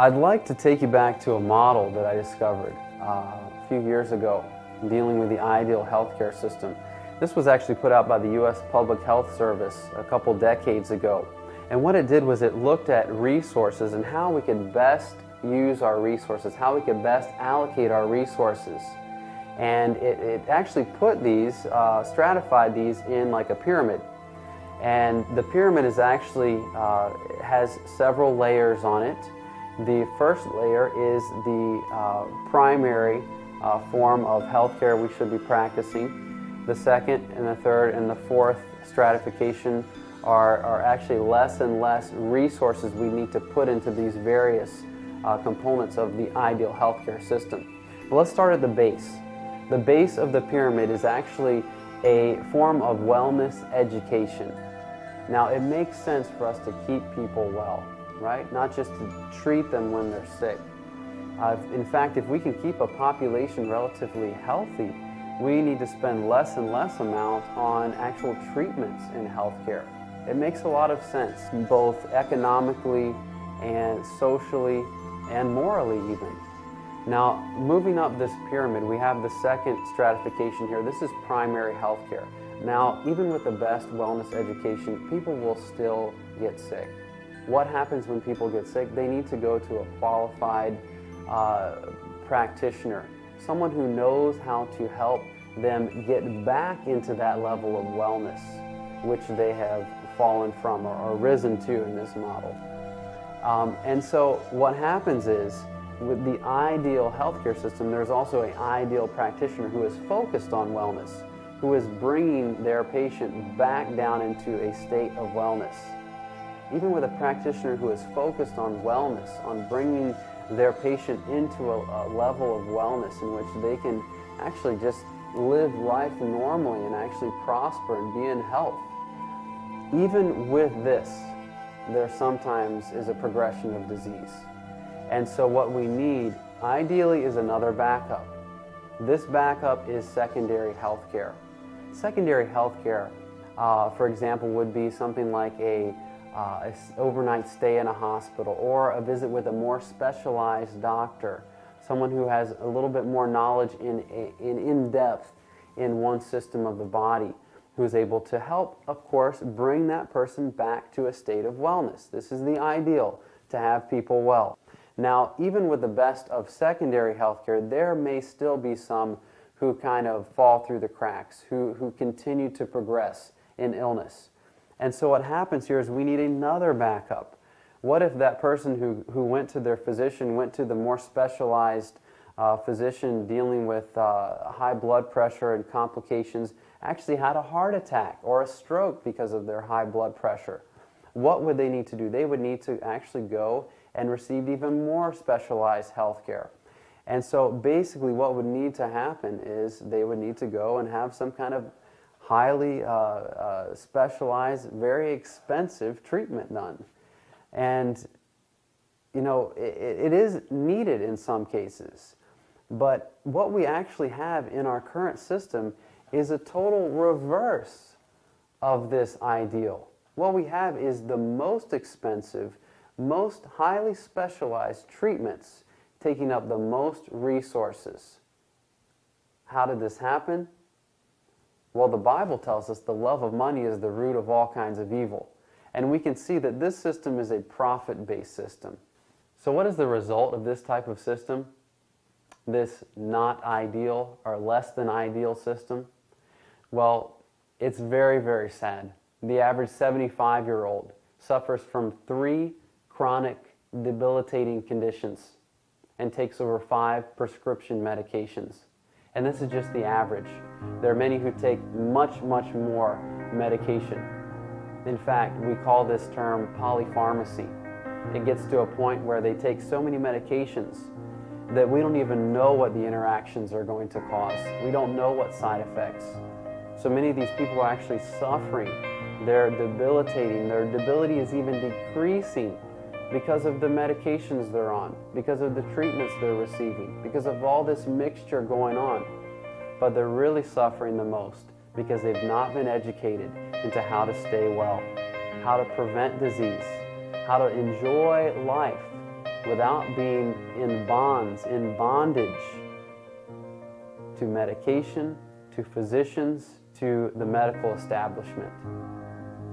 I'd like to take you back to a model that I discovered a few years ago dealing with the ideal healthcare system. This was actually put out by the U.S. Public Health Service a couple decades ago. And what it did was it looked at resources and how we could best use our resources, how we could best allocate our resources. And it actually put these, stratified these in like a pyramid. And the pyramid is actually, has several layers on it. The first layer is the primary form of healthcare we should be practicing. The second and the third and the fourth stratification are actually less and less resources we need to put into these various components of the ideal healthcare system. But let's start at the base. The base of the pyramid is actually a form of wellness education. Now, it makes sense for us to keep people well, right? Not just to treat them when they're sick. In fact, if we can keep a population relatively healthy, we need to spend less and less amount on actual treatments in healthcare. It makes a lot of sense, both economically and socially and morally even. Now, moving up this pyramid, we have the second stratification here. This is primary healthcare. Now, even with the best wellness education, people will still get sick. What happens when people get sick? They need to go to a qualified practitioner, someone who knows how to help them get back into that level of wellness, which they have fallen from or risen to in this model. And so what happens is, with the ideal healthcare system, there's also an ideal practitioner who is focused on wellness, who is bringing their patient back down into a state of wellness. Even with a practitioner who is focused on wellness, on bringing their patient into a level of wellness in which they can actually just live life normally and actually prosper and be in health. Even with this, there sometimes is a progression of disease. And so what we need, ideally, is another backup. This backup is secondary health care. Secondary health care, for example, would be something like a overnight stay in a hospital or a visit with a more specialized doctor, someone who has a little bit more knowledge in depth in one system of the body, who's able to help, of course, bring that person back to a state of wellness. This is the ideal, to have people well. Now, even with the best of secondary healthcare, there may still be some who kind of fall through the cracks, who continue to progress in illness. And so what happens here is we need another backup. What if that person who went to their physician, went to the more specialized physician dealing with high blood pressure and complications, actually had a heart attack or a stroke because of their high blood pressure? What would they need to do? They would need to actually go and receive even more specialized health care. And so basically what would need to happen is they would need to go and have some kind of highly specialized, very expensive treatment done. And you know, it is needed in some cases. But what we actually have in our current system is a total reverse of this ideal. What we have is the most expensive, most highly specialized treatments taking up the most resources. How did this happen? Well, the Bible tells us the love of money is the root of all kinds of evil. And we can see that this system is a profit-based system. So what is the result of this type of system? This not ideal or less than ideal system? Well, it's very, very sad. The average 75-year-old suffers from 3 chronic debilitating conditions and takes over 5 prescription medications. And this is just the average. There are many who take much, much more medication. In fact, we call this term polypharmacy. It gets to a point where they take so many medications that we don't even know what the interactions are going to cause. We don't know what side effects. So many of these people are actually suffering. They're debilitating. Their debility is even decreasing because of the medications they're on, because of the treatments they're receiving, because of all this mixture going on. But they're really suffering the most because they've not been educated into how to stay well, how to prevent disease, how to enjoy life, without being in bondage to medication, to physicians, to the medical establishment.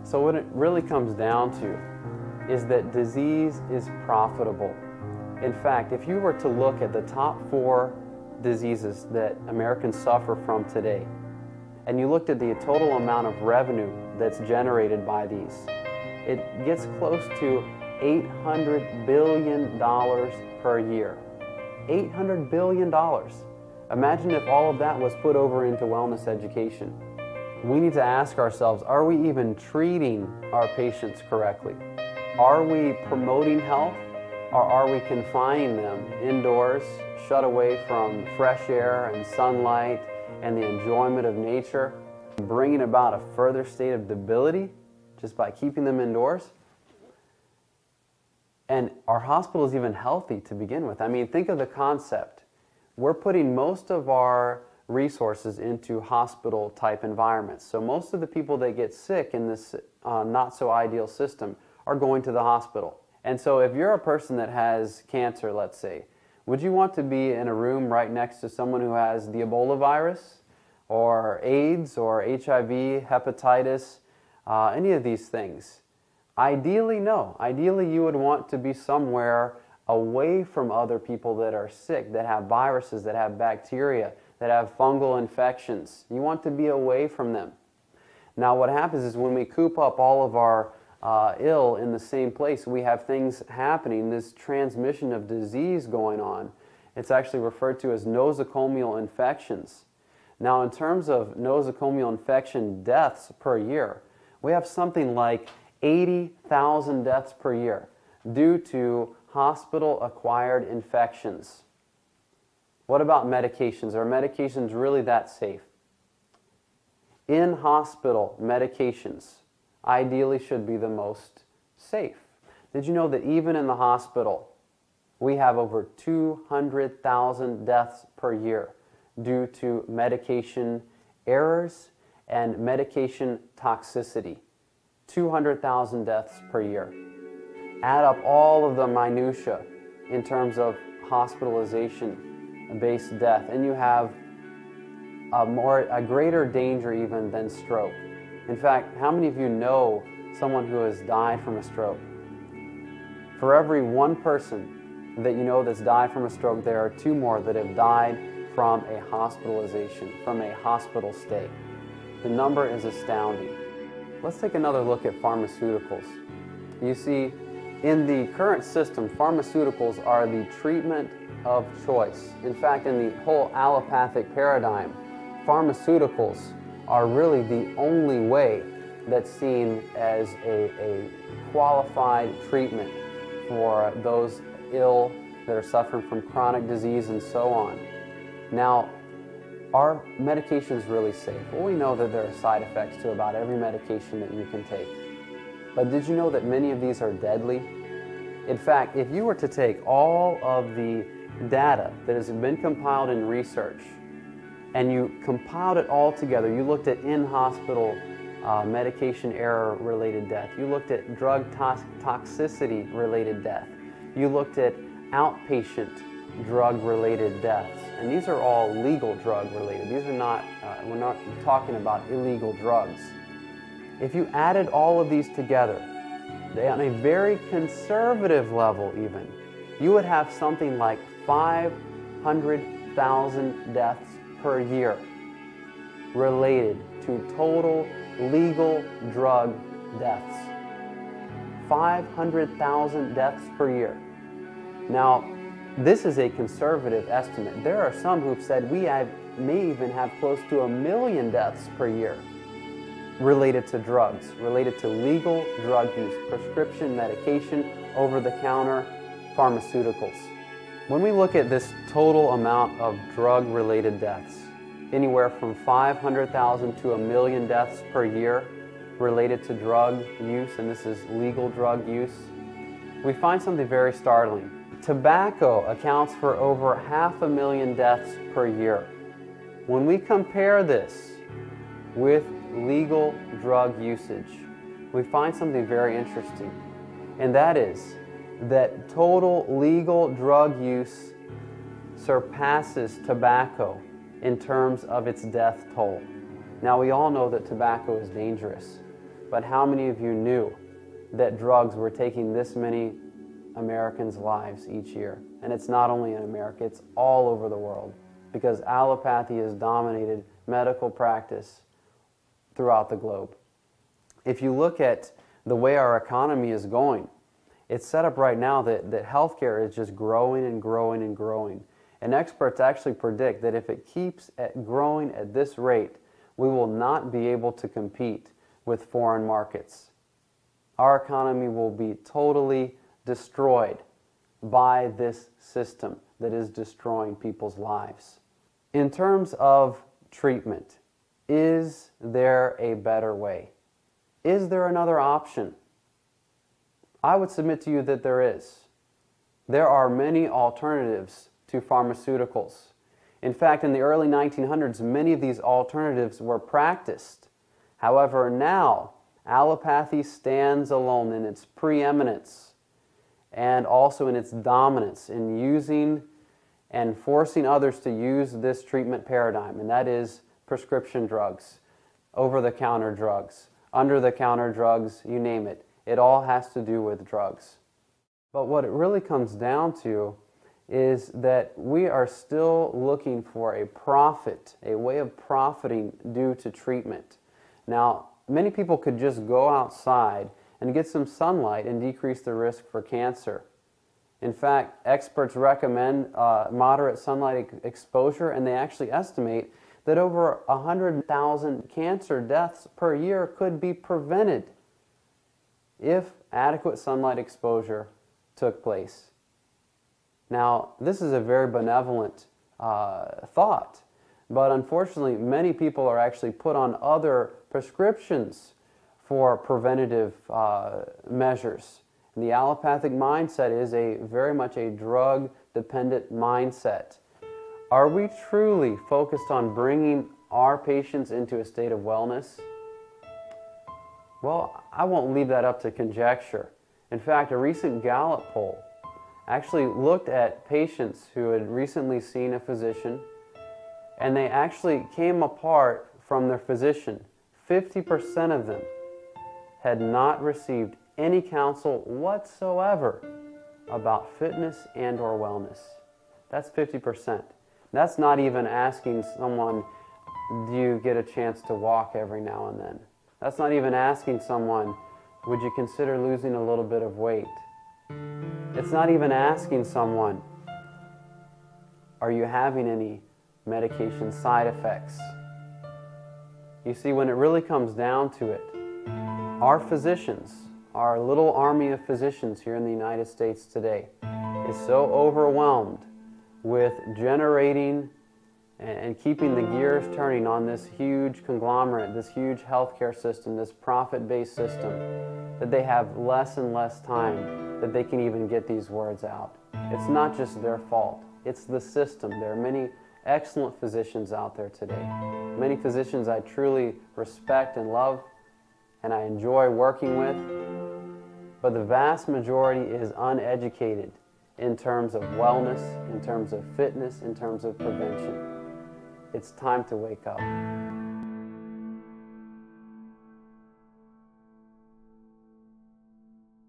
So what it really comes down to is that disease is profitable. In fact, if you were to look at the top 4 diseases that Americans suffer from today, and you looked at the total amount of revenue that's generated by these, it gets close to $800 billion per year. $800 billion. Imagine if all of that was put over into wellness education. We need to ask ourselves, are we even treating our patients correctly? Are we promoting health, or are we confining them indoors, shut away from fresh air and sunlight and the enjoyment of nature, bringing about a further state of debility just by keeping them indoors? And are hospitals even healthy to begin with? I mean, think of the concept. We're putting most of our resources into hospital type environments. So most of the people that get sick in this not so ideal system are going to the hospital. And so if you're a person that has cancer, let's say, would you want to be in a room right next to someone who has the Ebola virus or AIDS or HIV, hepatitis, any of these things? Ideally, no. Ideally, you would want to be somewhere away from other people that are sick, that have viruses, that have bacteria, that have fungal infections. You want to be away from them. Now, what happens is when we coop up all of our ill in the same place, we have things happening, this transmission of disease going on. It's actually referred to as nosocomial infections. Now, in terms of nosocomial infection deaths per year, we have something like 80,000 deaths per year due to hospital-acquired infections. What about medications? Are medications really that safe? In-hospital medications ideally should be the most safe. Did you know that even in the hospital, we have over 200,000 deaths per year due to medication errors and medication toxicity? 200,000 deaths per year. Add up all of the minutia in terms of hospitalization-based death, and you have a greater danger even than stroke. In fact, how many of you know someone who has died from a stroke? For every 1 person that you know that's died from a stroke, there are 2 more that have died from a hospitalization, from a hospital stay. The number is astounding. Let's take another look at pharmaceuticals. You see, in the current system, pharmaceuticals are the treatment of choice. In fact, in the whole allopathic paradigm, pharmaceuticals are really the only way that's seen as a qualified treatment for those ill that are suffering from chronic disease and so on. Now, are medications really safe? Well, we know that there are side effects to about every medication that you can take. But did you know that many of these are deadly? In fact, if you were to take all of the data that has been compiled in research and you compiled it all together, you looked at in-hospital medication error-related death, you looked at drug toxicity-related death, you looked at outpatient drug-related deaths, and these are all legal drug-related. These are not, we're not talking about illegal drugs. If you added all of these together, on a very conservative level even, you would have something like 500,000 deaths per year related to total legal drug deaths. 500,000 deaths per year. Now, this is a conservative estimate. There are some who've said we may even have close to 1 million deaths per year related to drugs, related to legal drug use, prescription medication, over-the-counter pharmaceuticals. When we look at this total amount of drug-related deaths, anywhere from 500,000 to 1 million deaths per year related to drug use, and this is legal drug use, we find something very startling. Tobacco accounts for over 500,000 deaths per year. When we compare this with legal drug usage, we find something very interesting, and that is that total legal drug use surpasses tobacco in terms of its death toll. Now, we all know that tobacco is dangerous, but how many of you knew that drugs were taking this many Americans' lives each year? And it's not only in America, it's all over the world, because allopathy has dominated medical practice throughout the globe. If you look at the way our economy is going, it's set up right now that healthcare is just growing and growing and growing. And experts actually predict that if it keeps growing at this rate, we will not be able to compete with foreign markets. Our economy will be totally destroyed by this system that is destroying people's lives. In terms of treatment, is there a better way? Is there another option? I would submit to you that there is. There are many alternatives to pharmaceuticals. In fact, in the early 1900s, many of these alternatives were practiced. However, now, allopathy stands alone in its preeminence and also in its dominance in using and forcing others to use this treatment paradigm, and that is prescription drugs, over-the-counter drugs, under-the-counter drugs, you name it. It all has to do with drugs. But what it really comes down to is that we are still looking for a profit, a way of profiting due to treatment. Now, many people could just go outside and get some sunlight and decrease the risk for cancer. In fact, experts recommend moderate sunlight exposure, and they actually estimate that over 100,000 cancer deaths per year could be prevented if adequate sunlight exposure took place. Now, this is a very benevolent thought, but unfortunately, many people are actually put on other prescriptions for preventative measures. And the allopathic mindset is very much a drug-dependent mindset. Are we truly focused on bringing our patients into a state of wellness? Well, I won't leave that up to conjecture. In fact, a recent Gallup poll actually looked at patients who had recently seen a physician, and they actually came apart from their physician. 50% of them had not received any counsel whatsoever about fitness and or wellness. That's 50%. That's not even asking someone, do you get a chance to walk every now and then? That's not even asking someone, would you consider losing a little bit of weight? It's not even asking someone, are you having any medication side effects? You see, when it really comes down to it, our physicians, our little army of physicians here in the United States today, is so overwhelmed with generating and keeping the gears turning on this huge conglomerate, this huge healthcare system, this profit-based system, that they have less and less time that they can even get these words out. It's not just their fault. It's the system. There are many excellent physicians out there today. Many physicians I truly respect and love and I enjoy working with, but the vast majority is uneducated in terms of wellness, in terms of fitness, in terms of prevention. It's time to wake up.